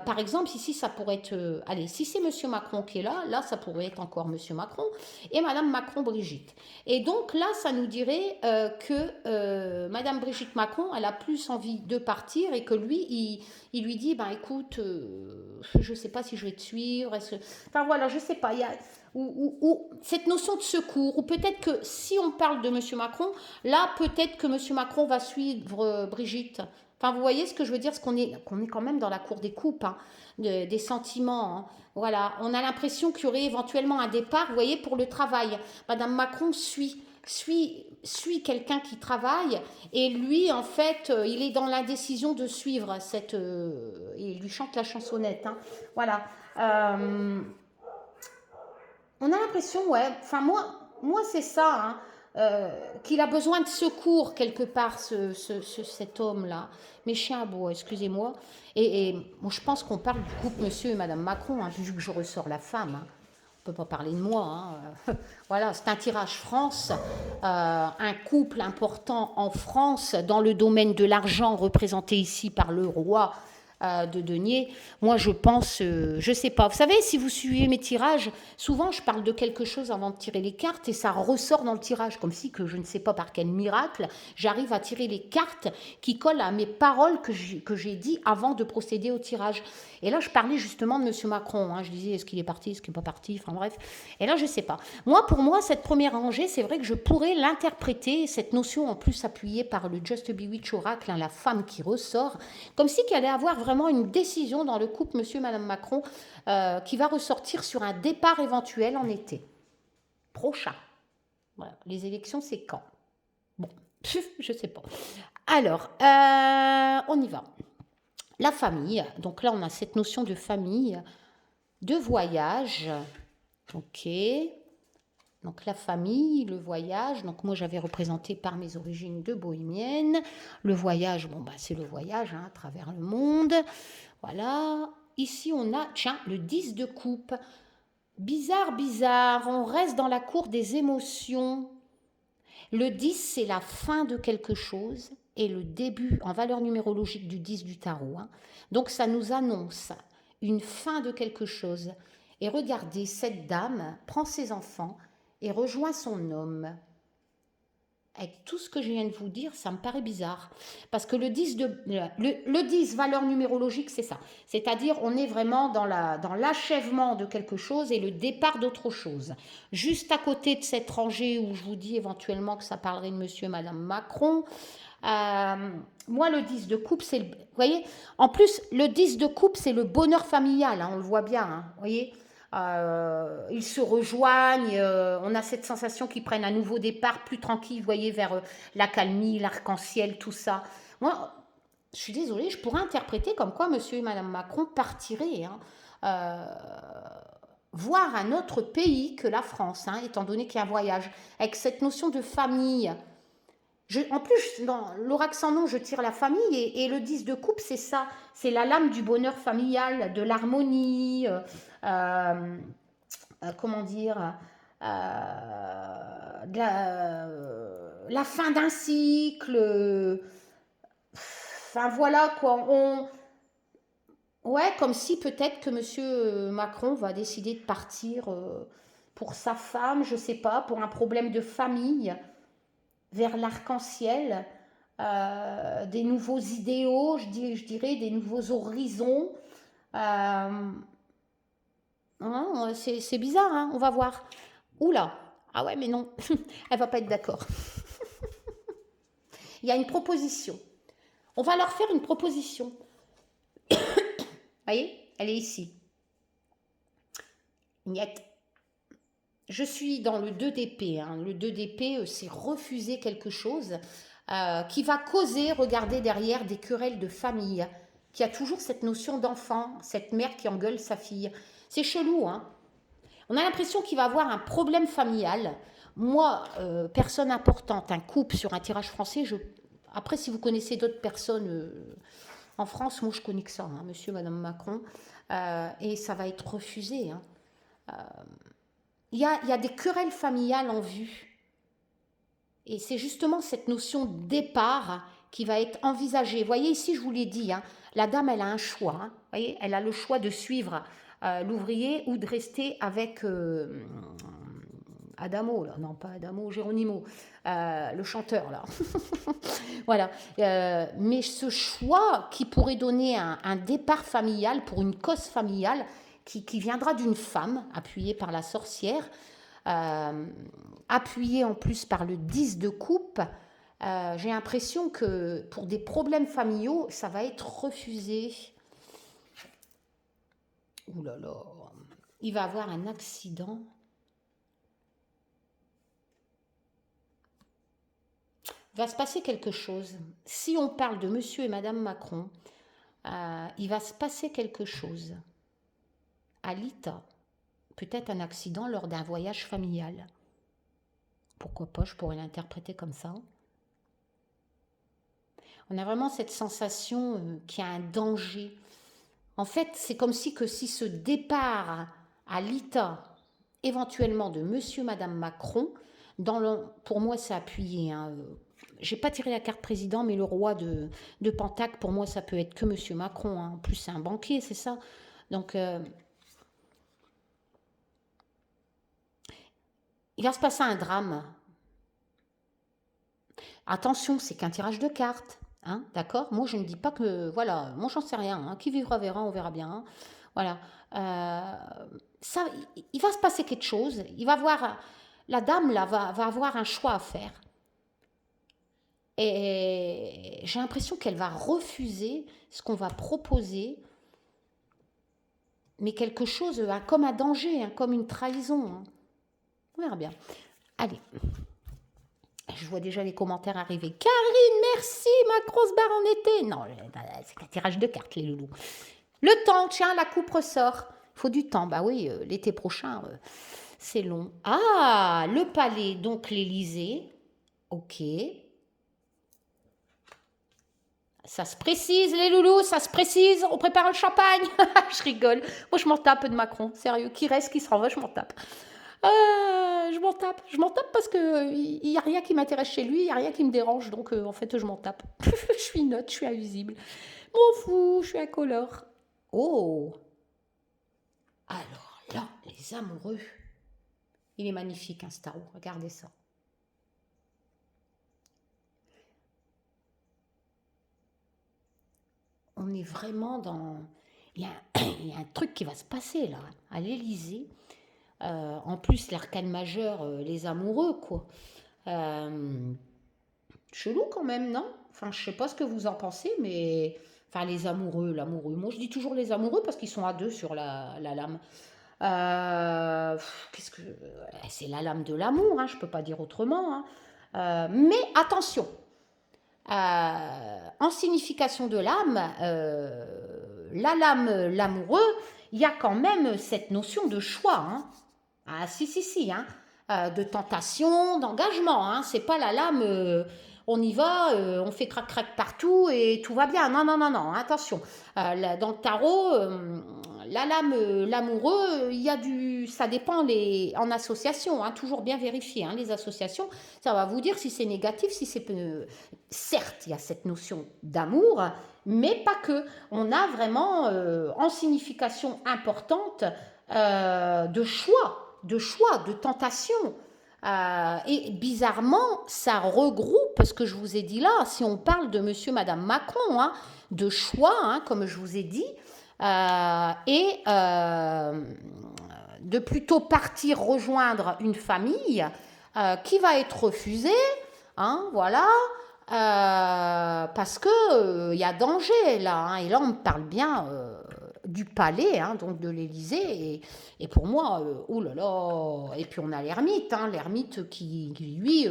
Par exemple, ici, ça pourrait être... allez, si c'est Monsieur Macron qui est là, ça pourrait être encore Monsieur Macron et Madame Macron-Brigitte. Et donc là, ça nous dirait que Madame Brigitte Macron, elle a plus envie de partir et que lui, il lui dit, ben écoute, je ne sais pas si je vais te suivre. Enfin voilà, je ne sais pas. Il y a, ou cette notion de secours, ou peut-être que si on parle de Monsieur Macron, là, peut-être que Monsieur Macron va suivre Brigitte. Enfin, vous voyez ce que je veux dire, parce qu'on est quand même dans la cour des coupes, hein, des sentiments, hein. Voilà, on a l'impression qu'il y aurait éventuellement un départ, vous voyez, pour le travail. Madame Macron suit quelqu'un qui travaille, et lui, en fait, il est dans l'indécision de suivre il lui chante la chansonnette, hein. Voilà. On a l'impression, ouais, enfin moi c'est ça, hein, qu'il a besoin de secours quelque part, cet homme-là. Mes chiens aboient, excusez-moi. Et moi, je pense qu'on parle du couple Monsieur et Madame Macron, hein, vu que je ressors la femme, hein. On ne peut pas parler de moi, hein. Voilà, c'est un tirage France, un couple important en France, dans le domaine de l'argent, représenté ici par le roi de denier. Moi, je pense, je sais pas. Vous savez, si vous suivez mes tirages, souvent je parle de quelque chose avant de tirer les cartes et ça ressort dans le tirage, comme si que je ne sais pas par quel miracle, j'arrive à tirer les cartes qui collent à mes paroles que j'ai dit avant de procéder au tirage. Et là, je parlais justement de Monsieur Macron, hein. Je disais, est-ce qu'il est parti, est-ce qu'il n'est pas parti, enfin bref. Et là, je sais pas. Moi, pour moi, cette première rangée, c'est vrai que je pourrais l'interpréter, cette notion en plus appuyée par le Just Bewitch Oracle, hein, la femme qui ressort, comme si qu'il allait avoir vraiment une décision dans le couple Monsieur et Madame Macron, qui va ressortir sur un départ éventuel en été prochain. Voilà. Les élections, c'est quand? Bon, je sais pas. Alors, on y va. La famille, donc là on a cette notion de famille, de voyage, ok, donc la famille, le voyage, donc moi j'avais représenté par mes origines de bohémienne, le voyage, bon bah c'est le voyage, hein, à travers le monde, voilà, ici on a, tiens, le 10 de coupe, bizarre, on reste dans la cour des émotions. Le 10, c'est la fin de quelque chose et le début en valeur numérologique du 10 du tarot, hein. Donc ça nous annonce une fin de quelque chose. Et regardez, cette dame prend ses enfants et rejoint son homme. Avec tout ce que je viens de vous dire, ça me paraît bizarre. Parce que le 10 valeur numérologique, c'est ça. C'est-à-dire, on est vraiment dans l'achèvement de quelque chose et le départ d'autre chose. Juste à côté de cette rangée où je vous dis éventuellement que ça parlerait de Monsieur et Madame Macron, moi, le 10 de coupe, c'est... Vous voyez, en plus, le 10 de coupe, c'est le bonheur familial, hein, on le voit bien, hein, vous voyez. Ils se rejoignent, on a cette sensation qu'ils prennent un nouveau départ plus tranquille, vous voyez, vers la calmie, l'arc-en-ciel, tout ça. Moi, je suis désolée, je pourrais interpréter comme quoi Monsieur et Madame Macron partiraient, hein, voir un autre pays que la France, hein, étant donné qu'il y a un voyage, avec cette notion de famille. En plus, dans l'oracle sans nom, je tire la famille et le 10 de coupe, c'est ça. C'est la lame du bonheur familial, de l'harmonie, comment dire, la fin d'un cycle. Enfin voilà quoi. Ouais, comme si peut-être que Monsieur Macron va décider de partir pour sa femme, je sais pas, pour un problème de famille, vers l'arc-en-ciel, des nouveaux idéaux, je dirais, des nouveaux horizons. Hein, c'est bizarre, hein, on va voir. Oula, ah ouais, mais non, elle va pas être d'accord. Il y a une proposition. On va leur faire une proposition. Vous voyez, elle est ici. Niet. Je suis dans le 2 d'épée, hein. Le 2 d'épée, c'est refuser quelque chose qui va causer, regardez derrière, des querelles de famille, qui a toujours cette notion d'enfant, cette mère qui engueule sa fille. C'est chelou, hein. On a l'impression qu'il va avoir un problème familial. Moi, personne importante, un couple sur un tirage français, après, si vous connaissez d'autres personnes en France, moi je connais que ça, hein, monsieur, madame Macron, et ça va être refusé. Hein. Il y a des querelles familiales en vue. Et c'est justement cette notion de départ qui va être envisagée. Vous voyez, ici, je vous l'ai dit, hein, la dame, elle a un choix. Hein, vous voyez, elle a le choix de suivre l'ouvrier ou de rester avec Adamo, là. Non, pas Adamo, Geronimo, le chanteur, là. Voilà. Mais ce choix qui pourrait donner un départ familial pour une cause familiale qui viendra d'une femme appuyée par la sorcière, appuyée en plus par le 10 de coupe, j'ai l'impression que pour des problèmes familiaux, ça va être refusé. Ouh là là, il va avoir un accident. Il va se passer quelque chose. Si on parle de monsieur et madame Macron, il va se passer quelque chose. À l'ITA, peut-être un accident lors d'un voyage familial. Pourquoi pas, je pourrais l'interpréter comme ça. On a vraiment cette sensation qu'il y a un danger. En fait, c'est comme si ce départ à l'ITA, éventuellement de monsieur et madame Macron, pour moi, c'est appuyé. Hein. J'ai pas tiré la carte président, mais le roi de Pentacle, pour moi, ça peut être que monsieur Macron. Hein. En plus, c'est un banquier, c'est ça. Donc, il va se passer un drame. Attention, c'est qu'un tirage de cartes. Hein, d'accord? Moi, je ne dis pas que... Voilà, moi, j'en sais rien. Hein, qui vivra verra, on verra bien. Hein. Voilà. Ça, il va se passer quelque chose. Il va voir... La dame, là, va avoir un choix à faire. Et j'ai l'impression qu'elle va refuser ce qu'on va proposer, mais quelque chose comme un danger, hein, comme une trahison. Hein. On verra bien. Allez. Je vois déjà les commentaires arriver. Karine, merci, ma grosse barre en été. Non, c'est qu'un tirage de cartes, les loulous. Le temps, tiens, la coupe ressort. Il faut du temps. Bah oui, l'été prochain, c'est long. Ah, le palais, donc l'Élysée. Ok. Ça se précise, les loulous, ça se précise. On prépare le champagne. Je rigole. Moi, je m'en tape de Macron. Sérieux, qui reste, qui s'en va, je m'en tape. Je m'en tape. Je m'en tape parce qu'il n'y a rien qui m'intéresse chez lui, il n'y a rien qui me dérange, donc en fait, je m'en tape. Je suis neutre, je suis invisible. M'en fous, je suis incolore. Oh! Alors là, les amoureux. Il est magnifique, hein, Staro, regardez ça. On est vraiment dans... Il y a un truc qui va se passer, là, à l'Élysée. En plus, l'arcane majeur, les amoureux, quoi. Chelou quand même, non? Enfin, je sais pas ce que vous en pensez, mais... Enfin, les amoureux, l'amoureux. Moi, je dis toujours les amoureux parce qu'ils sont à deux sur la lame. Qu'est-ce que... C'est la lame de l'amour, hein, je peux pas dire autrement. Hein. Mais attention, en signification de l'âme, la lame, l'amoureux, il y a quand même cette notion de choix. Hein. Ah, si, hein. De tentation, d'engagement. Hein. C'est pas la lame, on y va, on fait crac-crac partout et tout va bien. Non, attention. Dans le tarot, la lame, l'amoureux, il y a ça dépend en association, hein, toujours bien vérifier. Hein, les associations, ça va vous dire si c'est négatif, si c'est... certes, il y a cette notion d'amour, mais pas que. On a vraiment, en signification importante, de choix, de tentation. Et bizarrement, ça regroupe ce que je vous ai dit là, si on parle de monsieur, madame Macron, hein, de choix, hein, comme je vous ai dit, et de plutôt partir rejoindre une famille qui va être refusée, hein, voilà, parce que y a danger là, hein, et là on me parle bien du palais, hein, donc de l'Élysée, et pour moi, oh là là, et puis on a l'ermite, hein, l'ermite qui lui...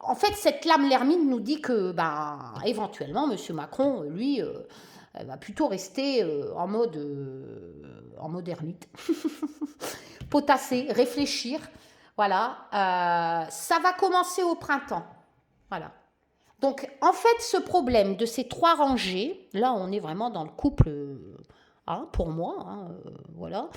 en fait, cette lame l'ermite nous dit que, ben, éventuellement, M. Macron, lui, va plutôt rester en en modernité. Potasser, réfléchir. Voilà. Ça va commencer au printemps. Voilà. Donc, en fait, ce problème de ces 3 rangées, là, on est vraiment dans le couple, hein, pour moi, hein, voilà.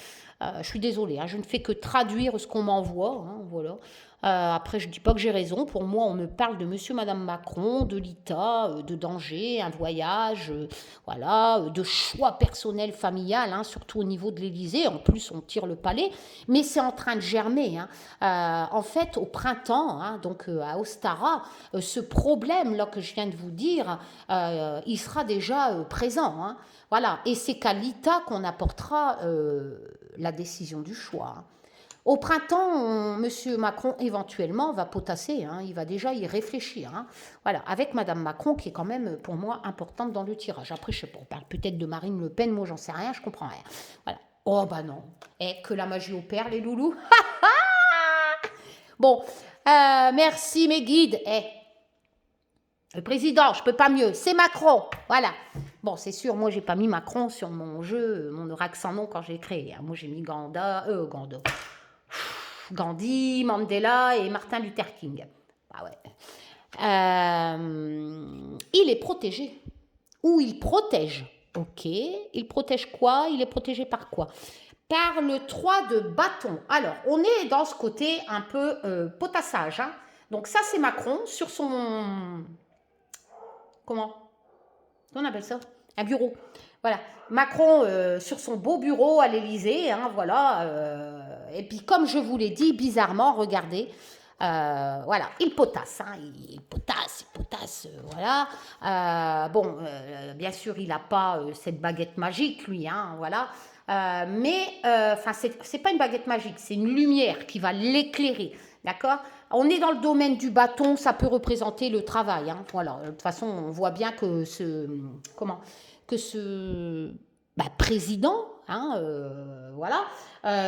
Je suis désolée, hein, je ne fais que traduire ce qu'on m'envoie, hein, voilà. Après, je ne dis pas que j'ai raison. Pour moi, on me parle de monsieur, madame Macron, de l'ITA, de danger, un voyage, voilà, de choix personnel familial, hein, surtout au niveau de l'Élysée. En plus, on tire le palais. Mais c'est en train de germer. Hein. En fait, au printemps, hein, donc à Ostara, ce problème-là que je viens de vous dire, il sera déjà présent. Hein. Voilà. Et c'est qu'à l'ITA qu'on apportera la décision du choix. Hein. Au printemps, M. Macron, éventuellement, va potasser, hein, il va déjà y réfléchir. Hein. Voilà, avec Mme Macron, qui est quand même, pour moi, importante dans le tirage. Après, je sais pas, on parle peut-être de Marine Le Pen, moi, j'en sais rien, je comprends rien. Voilà. Oh, bah non. Que la magie opère, les loulous. Bon, merci, mes guides. Le président, je peux pas mieux, c'est Macron. Voilà. Bon, c'est sûr, moi, j'ai pas mis Macron sur mon jeu, mon oracle sans nom quand j'ai créé. Hein. Moi, j'ai mis Gandhi, Mandela et Martin Luther King. Ah ouais. Il est protégé. Ou il protège. Ok. Il protège quoi? Il est protégé par quoi? Par le 3 de bâton. Alors, on est dans ce côté un peu potassage. Hein. Donc ça, c'est Macron sur son... Comment on appelle ça? Un bureau. Voilà. Macron sur son beau bureau à l'Élysée. Hein, voilà. Et puis, comme je vous l'ai dit, bizarrement, regardez, voilà, il potasse, hein, il potasse, voilà. Bon, bien sûr, il n'a pas cette baguette magique, lui, hein, voilà. Mais, enfin, c'est pas une baguette magique, c'est une lumière qui va l'éclairer, d'accord? On est dans le domaine du bâton, ça peut représenter le travail, hein, voilà. De toute façon, on voit bien que ce président, hein, voilà,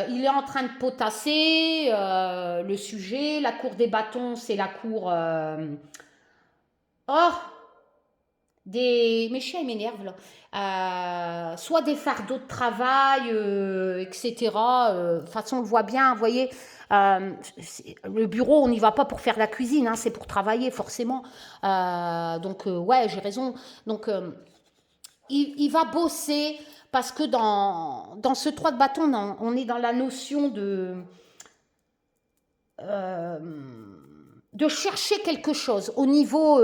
il est en train de potasser le sujet. La cour des bâtons, c'est la cour... mes chiens, ils m'énervent, là. Soit des fardeaux de travail, etc. De toute façon, on le voit bien, vous voyez... le bureau, on n'y va pas pour faire la cuisine, hein, c'est pour travailler, forcément. Donc, ouais, j'ai raison. Donc... il va bosser parce que dans ce 3 de bâton, on est dans la notion de chercher quelque chose au niveau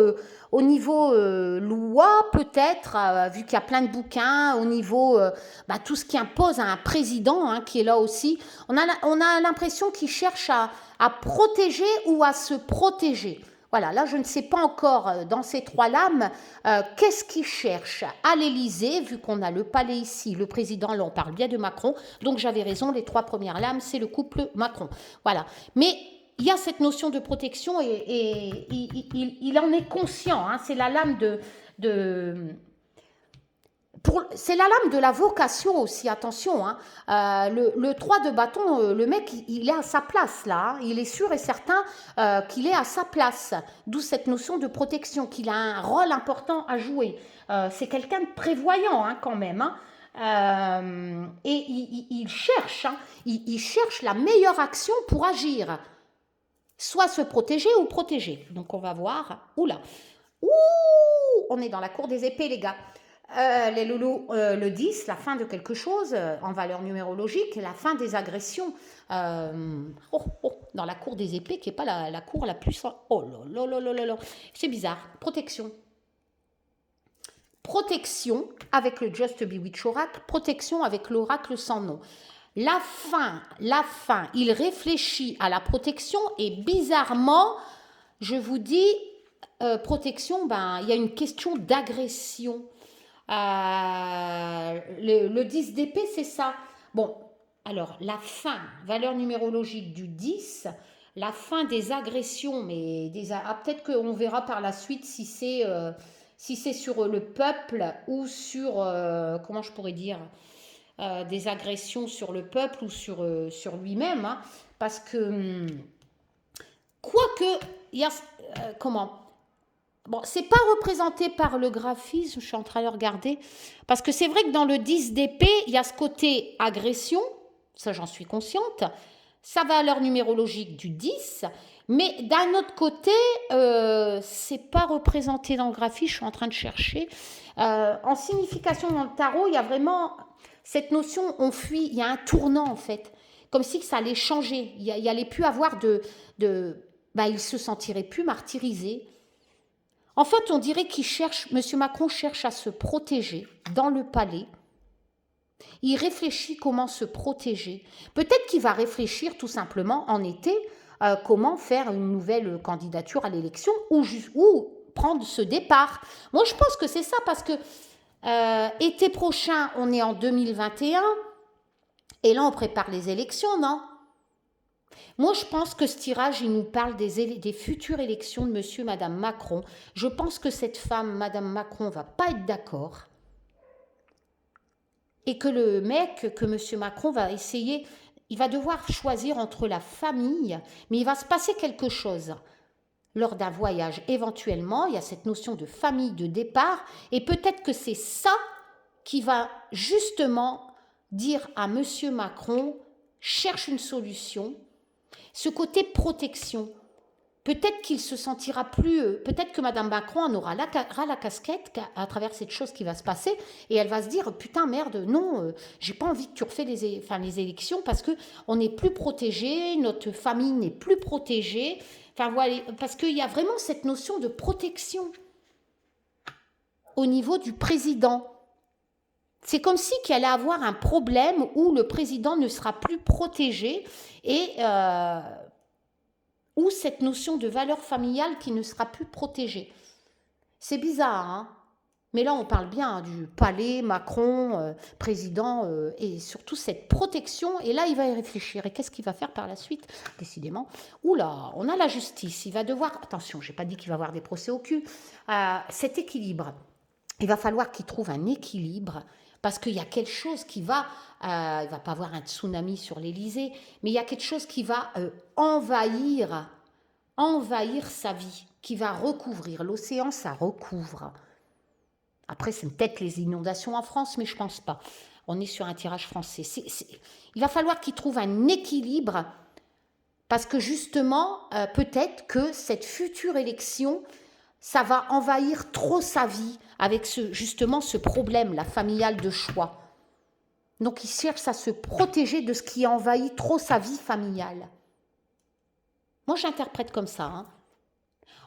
loi peut-être, vu qu'il y a plein de bouquins, au niveau tout ce qui impose à un président, hein, qui est là aussi. On a l'impression qu'il cherche à protéger ou à se protéger. Voilà, là, je ne sais pas encore, dans ces 3 lames, qu'est-ce qu'il cherche à l'Élysée, vu qu'on a le palais ici, le président, là, on parle bien de Macron, donc j'avais raison, les 3 premières lames, c'est le couple Macron. Voilà, mais il y a cette notion de protection et il en est conscient, hein, c'est la lame c'est la lame de la vocation aussi, attention. Hein. Le 3 de bâton, le mec, il est à sa place là. Hein. Il est sûr et certain qu'il est à sa place. D'où cette notion de protection, qu'il a un rôle important à jouer. C'est quelqu'un de prévoyant, hein, quand même. Hein. Et il cherche, hein, il cherche la meilleure action pour agir. Soit se protéger ou protéger. Donc on va voir. Oula. Ouh, on est dans la cour des épées, les gars. Les loulous, le 10, la fin de quelque chose en valeur numérologique, la fin des agressions dans la cour des épées qui n'est pas la cour la plus... Oh là là là là là, c'est bizarre. Protection avec le Just Bewitch Oracle, protection avec l'oracle sans nom. La fin, il réfléchit à la protection et bizarrement, je vous dis, protection, il y a une question d'agression. Le 10 d'épée, c'est ça. Bon, alors, la fin, valeur numérologique du 10, la fin des agressions, mais peut-être qu'on verra par la suite si c'est sur le peuple ou sur, comment je pourrais dire, des agressions sur le peuple ou sur lui-même, hein, parce que, quoique, il y a, Bon, c'est pas représenté par le graphisme, je suis en train de regarder, parce que c'est vrai que dans le 10 d'épée, il y a ce côté agression, ça j'en suis consciente, sa valeur numérologique du 10, mais d'un autre côté, c'est pas représenté dans le graphisme, je suis en train de chercher. En signification dans le tarot, il y a vraiment cette notion, on fuit, il y a un tournant en fait, comme si ça allait changer, il y allait plus avoir il se sentirait plus martyrisé. En fait, on dirait M. Macron cherche à se protéger dans le palais. Il réfléchit comment se protéger. Peut-être qu'il va réfléchir tout simplement en été comment faire une nouvelle candidature à l'élection ou prendre ce départ. Moi, je pense que c'est ça parce que été prochain, on est en 2021 et là, on prépare les élections, non? Moi, je pense que ce tirage, il nous parle des futures élections de monsieur et madame Macron. Je pense que cette femme, madame Macron, va pas être d'accord. Et que le mec, que monsieur Macron va essayer, il va devoir choisir entre la famille, mais il va se passer quelque chose lors d'un voyage. Éventuellement, il y a cette notion de famille, de départ, et peut-être que c'est ça qui va justement dire à monsieur Macron, cherche une solution. Ce côté protection, peut-être qu'il se sentira plus, peut-être que Madame Macron en aura la casquette à travers cette chose qui va se passer et elle va se dire putain merde non, j'ai pas envie que tu refais les élections parce que on n'est plus protégé, notre famille n'est plus protégée, enfin voilà, parce qu'il y a vraiment cette notion de protection au niveau du président. C'est comme si qu'il allait avoir un problème où le président ne sera plus protégé et ou cette notion de valeur familiale qui ne sera plus protégée. C'est bizarre, hein? Mais là, on parle bien du palais, Macron, président, et surtout cette protection. Et là, il va y réfléchir. Et qu'est-ce qu'il va faire par la suite? Décidément. Oula, on a la justice. Il va devoir... Attention, je n'ai pas dit qu'il va avoir des procès au cul. Cet équilibre. Il va falloir qu'il trouve un équilibre parce qu'il y a quelque chose qui va... il ne va pas avoir un tsunami sur l'Élysée, mais il y a quelque chose qui va envahir sa vie, qui va recouvrir. L'océan, ça recouvre. Après, c'est peut-être les inondations en France, mais je ne pense pas. On est sur un tirage français. Il va falloir qu'il trouve un équilibre parce que justement, peut-être que cette future élection, ça va envahir trop sa vie avec justement ce problème, la familiale de choix. Donc, il cherche à se protéger de ce qui envahit trop sa vie familiale. Moi, j'interprète comme ça. Hein.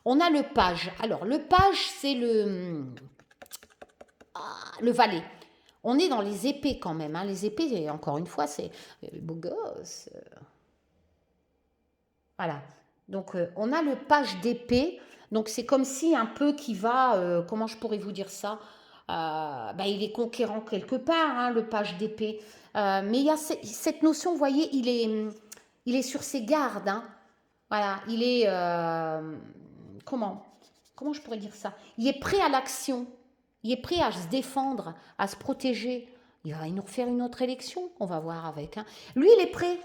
On a le page. Alors, le page, c'est le valet. On est dans les épées quand même. Hein. Les épées, encore une fois, c'est beau gosse. Voilà. Donc, on a le page d'épée. Donc, c'est comme si un peu qui va... comment je pourrais vous dire ça il est conquérant quelque part, hein, le page d'épée. Mais il y a cette notion, vous voyez, il est sur ses gardes. Hein. Voilà, il est... comment je pourrais dire ça? Il est prêt à l'action. Il est prêt à se défendre, à se protéger. Il va nous refaire une autre élection, on va voir avec. Hein. Lui, il est prêt.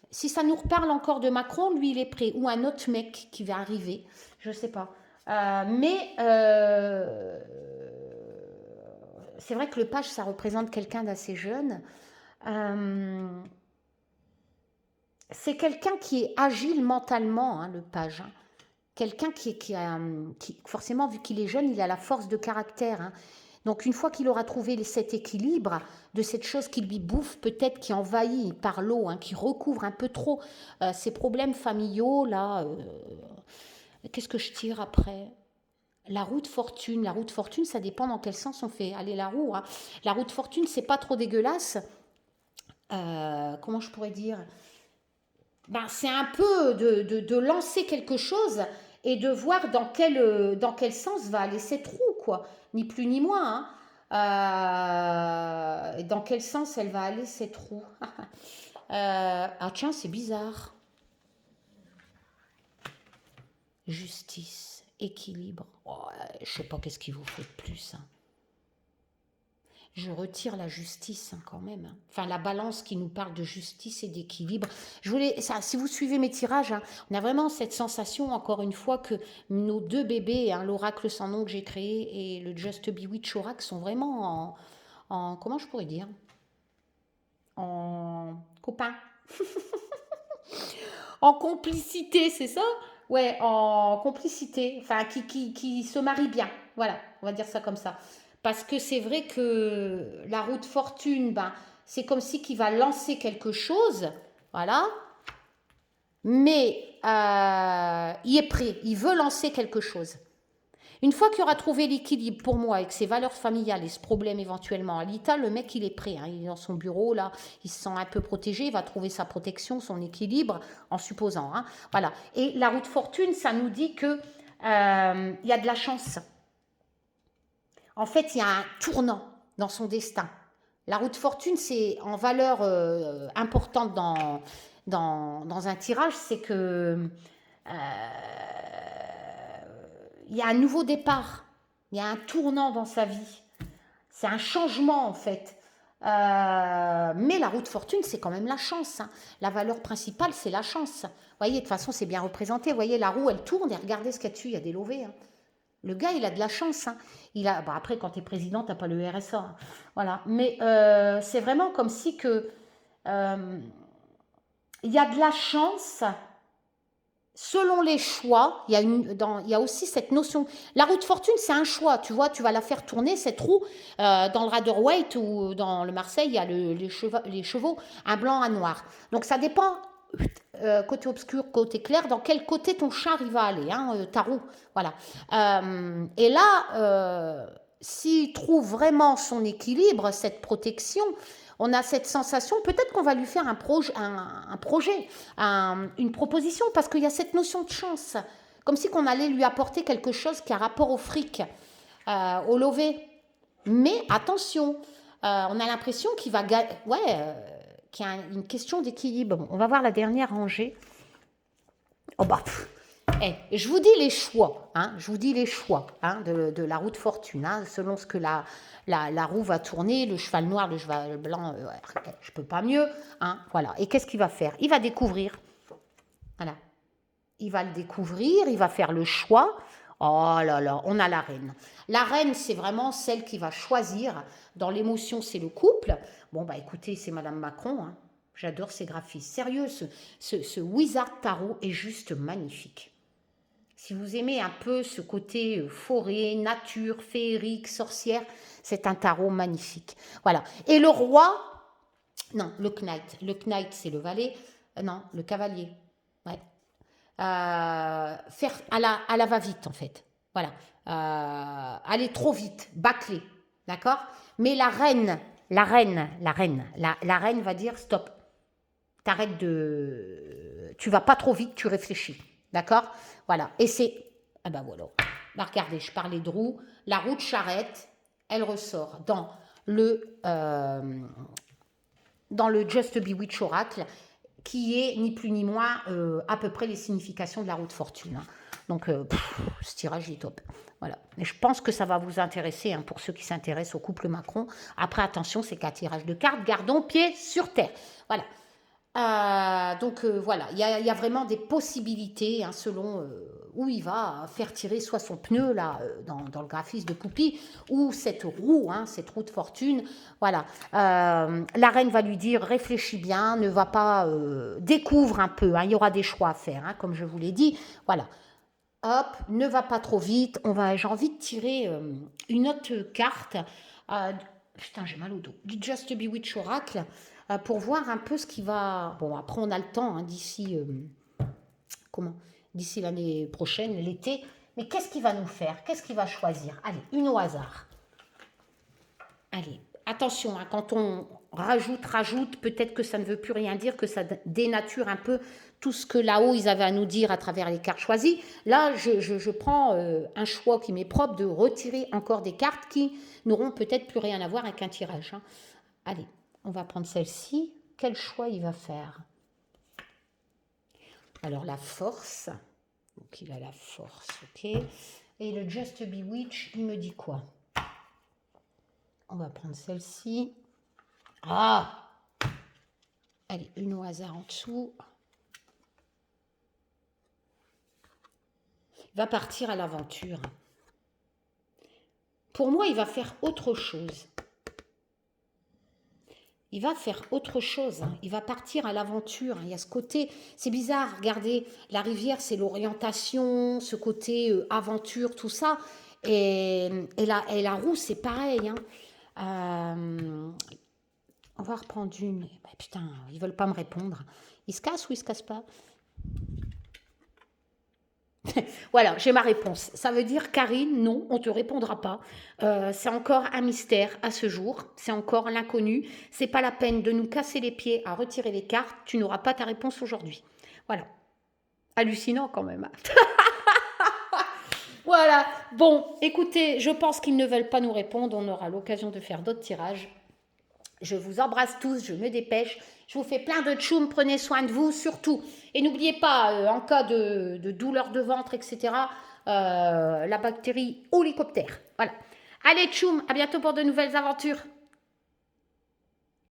Si ça nous reparle encore de Macron, lui, il est prêt. Ou un autre mec qui va arriver, je ne sais pas. C'est vrai que le page, ça représente quelqu'un d'assez jeune. C'est quelqu'un qui est agile mentalement, hein, le page. Hein. Quelqu'un qui, forcément, vu qu'il est jeune, il a la force de caractère. Hein. Donc, une fois qu'il aura trouvé cet équilibre de cette chose qui lui bouffe, peut-être qui envahit par l'eau, hein, qui recouvre un peu trop ses problèmes familiaux, là, qu'est-ce que je tire après? La roue de fortune. La roue de fortune, ça dépend dans quel sens on fait aller la roue. Hein. La roue de fortune, c'est pas trop dégueulasse. Comment je pourrais dire? C'est un peu de lancer quelque chose et de voir dans quel sens va aller cette roue, quoi. Ni plus ni moins. Hein. Dans quel sens elle va aller cette roue. Ah tiens, c'est bizarre. Justice, équilibre. Oh, je sais pas qu'est-ce qu'il vous faut de plus. Hein. Je retire la justice hein, quand même. Hein. Enfin, la balance qui nous parle de justice et d'équilibre. Je voulais, ça, si vous suivez mes tirages, hein, on a vraiment cette sensation, encore une fois, que nos deux bébés, hein, l'oracle sans nom que j'ai créé et le Just Bewitch Oracle, sont vraiment comment je pourrais dire, en copains, en complicité, c'est ça? Ouais, en complicité, enfin, qui se marient bien. Voilà, on va dire ça comme ça. Parce que c'est vrai que la roue de fortune, ben, c'est comme si qu'il va lancer quelque chose, voilà, mais il est prêt, il veut lancer quelque chose. Une fois qu'il aura trouvé l'équilibre pour moi avec ses valeurs familiales et ce problème éventuellement à l'ITA, le mec il est prêt, hein, il est dans son bureau là, il se sent un peu protégé, il va trouver sa protection, son équilibre, en supposant. Hein, voilà. Et la roue de fortune, ça nous dit que y a de la chance. En fait, il y a un tournant dans son destin. La roue de fortune, c'est en valeur importante dans un tirage, c'est que il y a un nouveau départ, il y a un tournant dans sa vie. C'est un changement en fait. Mais la roue de fortune, c'est quand même la chance. Hein. La valeur principale, c'est la chance. Vous voyez, de toute façon, c'est bien représenté. Vous voyez, la roue, elle tourne et regardez ce qu'il y a dessus, il y a des lovés. Hein. Le gars, il a de la chance. Hein. Il a, bah après, quand tu es président, tu n'as pas le RSA. Hein. Voilà. Mais c'est vraiment comme si que il y a de la chance selon les choix. Il y a aussi cette notion. La roue de fortune, c'est un choix. Tu vois, tu vas la faire tourner, cette roue. Dans le Rider-Waite ou dans le Marseille, il y a les chevaux, un blanc, un noir. Donc ça dépend. Côté obscur, côté clair, dans quel côté ton char il va aller, hein, ta roue, voilà. Et là, s'il trouve vraiment son équilibre, cette protection, on a cette sensation, peut-être qu'on va lui faire un projet, une proposition, parce qu'il y a cette notion de chance, comme si qu'on allait lui apporter quelque chose qui a rapport au fric, au lové. Mais attention, on a l'impression qu'il va gagner, qu'il y a une question d'équilibre. Bon, on va voir la dernière rangée. Oh bah, je vous dis les choix, hein, je vous dis les choix hein, de la roue de fortune, hein, selon ce que la roue va tourner, le cheval noir, le cheval blanc, je peux pas mieux, hein, voilà. Et qu'est-ce qu'il va faire? Il va découvrir, voilà. Il va le découvrir, il va faire le choix. Oh là là, on a la reine. La reine, c'est vraiment celle qui va choisir. Dans l'émotion, c'est le couple. Bon, bah écoutez, c'est Madame Macron. Hein. J'adore ces graphismes. Sérieux, ce Wizard Tarot est juste magnifique. Si vous aimez un peu ce côté forêt, nature, féerique, sorcière, c'est un tarot magnifique. Voilà. Et le roi, non, le knight. Le knight, c'est le valet. Non, le cavalier. Ouais. Faire à la va-vite en fait. Voilà. Aller trop vite, bâcler. D'accord. Mais la reine va dire stop. T'arrêtes de. Tu vas pas trop vite, tu réfléchis. D'accord. Voilà. Et c'est. Ah ben voilà. Bah, regardez, je parlais de roue. La roue de charrette, elle ressort dans le Just Bewitch Oracle, qui est ni plus ni moins à peu près les significations de la roue de fortune. Hein. Donc, ce tirage est top. Voilà. Et je pense que ça va vous intéresser hein, pour ceux qui s'intéressent au couple Macron. Après, attention, c'est qu'un tirage de cartes. Gardons pied sur terre. Voilà. Donc voilà, il y a vraiment des possibilités hein, selon où il va faire tirer soit son pneu là dans le graphisme de Poupie ou cette roue de fortune. Voilà, la reine va lui dire réfléchis bien, ne va pas découvre un peu. Hein, il y aura des choix à faire, hein, comme je vous l'ai dit. Voilà. Hop, ne va pas trop vite. J'ai envie de tirer une autre carte. Putain, j'ai mal au dos. Du Just Bewitch Oracle. Pour voir un peu ce qui va... Bon, après, on a le temps hein, d'ici l'année prochaine, l'été. Mais qu'est-ce qu'il va nous faire? Qu'est-ce qu'il va choisir? Allez, une au hasard. Allez, attention, hein, quand on rajoute, peut-être que ça ne veut plus rien dire, que ça dénature un peu tout ce que là-haut, ils avaient à nous dire à travers les cartes choisies. Là, je prends un choix qui m'est propre de retirer encore des cartes qui n'auront peut-être plus rien à voir avec un tirage. Hein. Allez. On va prendre celle-ci. Quel choix il va faire? Alors, la force. Donc, il a la force, ok. Et le Just Bewitch, il me dit quoi? On va prendre celle-ci. Ah! Allez, une au hasard en dessous. Il va partir à l'aventure. Pour moi, il va faire autre chose. Il va faire autre chose, hein. Il va partir à l'aventure. Il y a ce côté, c'est bizarre, regardez, la rivière, c'est l'orientation, ce côté aventure, tout ça. Et la roue, c'est pareil, hein. On va reprendre une. Ben, putain, ils veulent pas me répondre. Ils se cassent ou ils se cassent pas? Voilà, j'ai ma réponse. Ça veut dire, Karine, non, on ne te répondra pas. C'est encore un mystère à ce jour. C'est encore l'inconnu. C'est pas la peine de nous casser les pieds à retirer les cartes. Tu n'auras pas ta réponse aujourd'hui. Voilà. Hallucinant quand même. Voilà. Bon, écoutez, je pense qu'ils ne veulent pas nous répondre. On aura l'occasion de faire d'autres tirages. Je vous embrasse tous, je me dépêche. Je vous fais plein de tchoum, prenez soin de vous, surtout. Et n'oubliez pas, en cas de douleur de ventre, etc., la bactérie ou l'hélicoptère. Voilà. Allez, tchoum, à bientôt pour de nouvelles aventures.